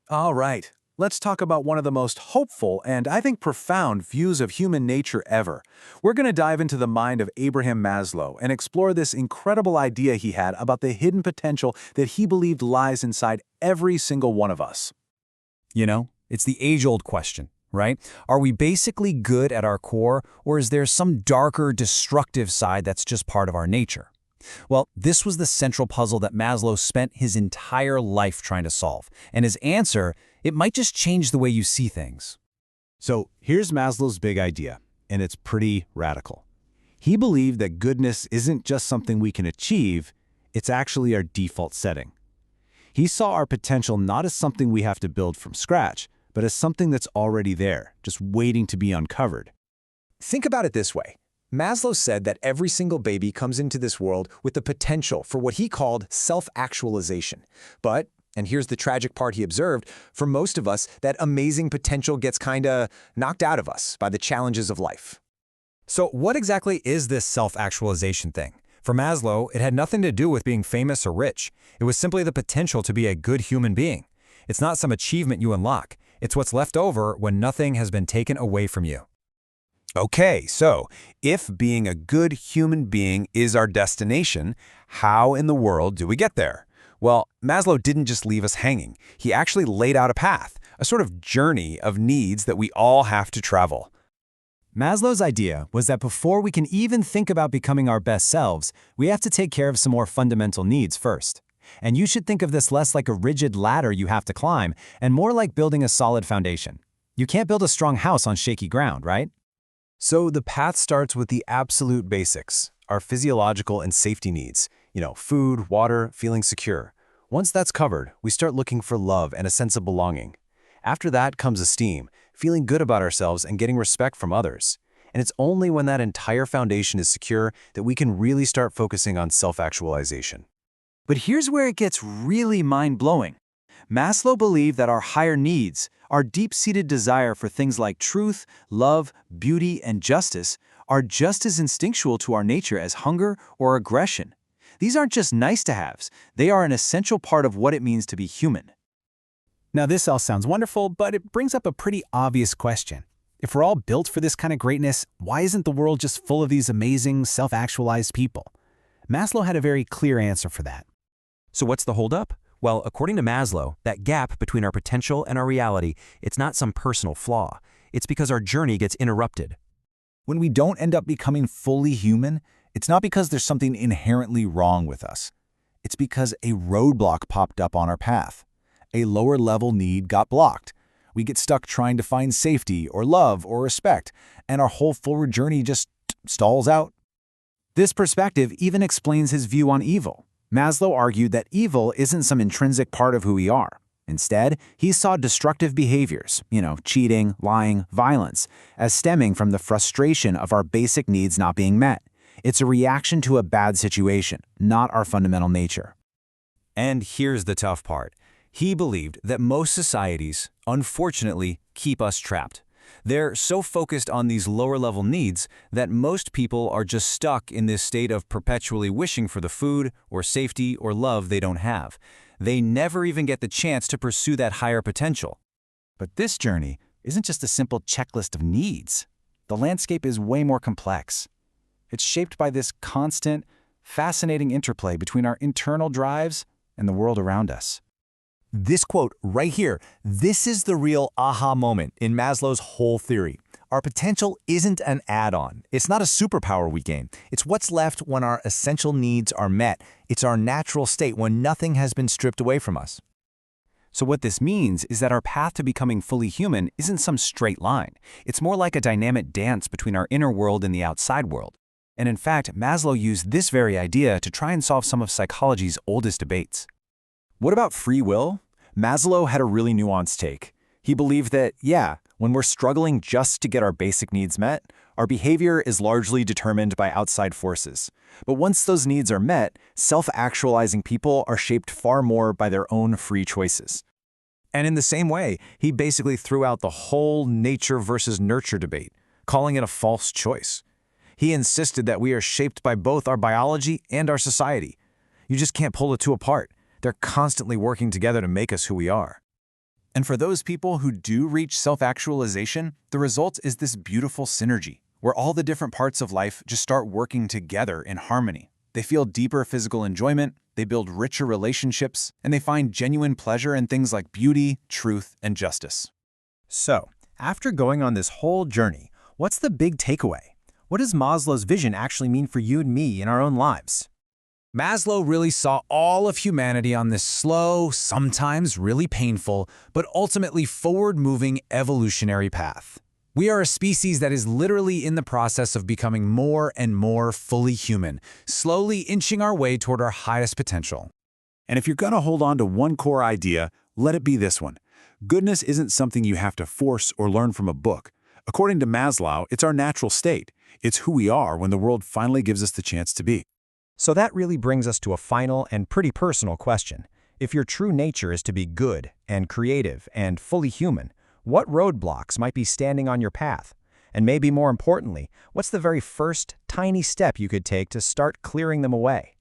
All right, let's talk about one of the most hopeful and I think profound views of human nature ever. We're going to dive into the mind of Abraham Maslow and explore this incredible idea he had about the hidden potential that he believed lies inside every single one of us. It's the age-old question, right? Are we basically good at our core, or is there some darker, destructive side that's just part of our nature? Well, this was the central puzzle that Maslow spent his entire life trying to solve, and his answer, it might just change the way you see things. So here's Maslow's big idea, and it's pretty radical. He believed that goodness isn't just something we can achieve, it's actually our default setting. He saw our potential not as something we have to build from scratch, but as something that's already there, just waiting to be uncovered. Think about it this way. Maslow said that every single baby comes into this world with the potential for what he called self-actualization. But, and here's the tragic part he observed, for most of us, that amazing potential gets kinda knocked out of us by the challenges of life. So what exactly is this self-actualization thing? For Maslow, it had nothing to do with being famous or rich. It was simply the potential to be a good human being. It's not some achievement you unlock. It's what's left over when nothing has been taken away from you. Okay, so if being a good human being is our destination, how in the world do we get there? Well, Maslow didn't just leave us hanging. He actually laid out a path, a sort of journey of needs that we all have to travel. Maslow's idea was that before we can even think about becoming our best selves, we have to take care of some more fundamental needs first. And you should think of this less like a rigid ladder you have to climb and more like building a solid foundation. You can't build a strong house on shaky ground, right? So the path starts with the absolute basics, our physiological and safety needs, food, water, feeling secure. Once that's covered, we start looking for love and a sense of belonging. After that comes esteem, feeling good about ourselves and getting respect from others. And it's only when that entire foundation is secure that we can really start focusing on self-actualization. But here's where it gets really mind-blowing. Maslow believed that our higher needs, our deep-seated desire for things like truth, love, beauty, and justice, are just as instinctual to our nature as hunger or aggression. These aren't just nice-to-haves, they are an essential part of what it means to be human. Now this all sounds wonderful, but it brings up a pretty obvious question. If we're all built for this kind of greatness, why isn't the world just full of these amazing, self-actualized people? Maslow had a very clear answer for that. So what's the holdup? Well, according to Maslow, that gap between our potential and our reality, it's not some personal flaw. It's because our journey gets interrupted. When we don't end up becoming fully human, it's not because there's something inherently wrong with us. It's because a roadblock popped up on our path. A lower-level need got blocked. We get stuck trying to find safety or love or respect, and our whole forward journey just stalls out. This perspective even explains his view on evil. Maslow argued that evil isn't some intrinsic part of who we are. Instead, he saw destructive behaviors, cheating, lying, violence, as stemming from the frustration of our basic needs not being met. It's a reaction to a bad situation, not our fundamental nature. And here's the tough part. He believed that most societies, unfortunately, keep us trapped. They're so focused on these lower-level needs that most people are just stuck in this state of perpetually wishing for the food or safety or love they don't have. They never even get the chance to pursue that higher potential. But this journey isn't just a simple checklist of needs. The landscape is way more complex. It's shaped by this constant, fascinating interplay between our internal drives and the world around us. This quote right here, this is the real aha moment in Maslow's whole theory. Our potential isn't an add-on. It's not a superpower we gain. It's what's left when our essential needs are met. It's our natural state when nothing has been stripped away from us. So what this means is that our path to becoming fully human isn't some straight line. It's more like a dynamic dance between our inner world and the outside world. And in fact, Maslow used this very idea to try and solve some of psychology's oldest debates. What about free will? Maslow had a really nuanced take. He believed that, when we're struggling just to get our basic needs met, our behavior is largely determined by outside forces. But once those needs are met, self-actualizing people are shaped far more by their own free choices. And in the same way, he basically threw out the whole nature versus nurture debate, calling it a false choice. He insisted that we are shaped by both our biology and our society. You just can't pull the two apart. They're constantly working together to make us who we are. And for those people who do reach self-actualization, the result is this beautiful synergy, where all the different parts of life just start working together in harmony. They feel deeper physical enjoyment, they build richer relationships, and they find genuine pleasure in things like beauty, truth, and justice. So, after going on this whole journey, what's the big takeaway? What does Maslow's vision actually mean for you and me in our own lives? Maslow really saw all of humanity on this slow, sometimes really painful, but ultimately forward-moving evolutionary path. We are a species that is literally in the process of becoming more and more fully human, slowly inching our way toward our highest potential. And if you're going to hold on to one core idea, let it be this one. Goodness isn't something you have to force or learn from a book. According to Maslow, it's our natural state. It's who we are when the world finally gives us the chance to be. So that really brings us to a final and pretty personal question. If your true nature is to be good and creative and fully human, what roadblocks might be standing on your path? And maybe more importantly, what's the very first tiny step you could take to start clearing them away?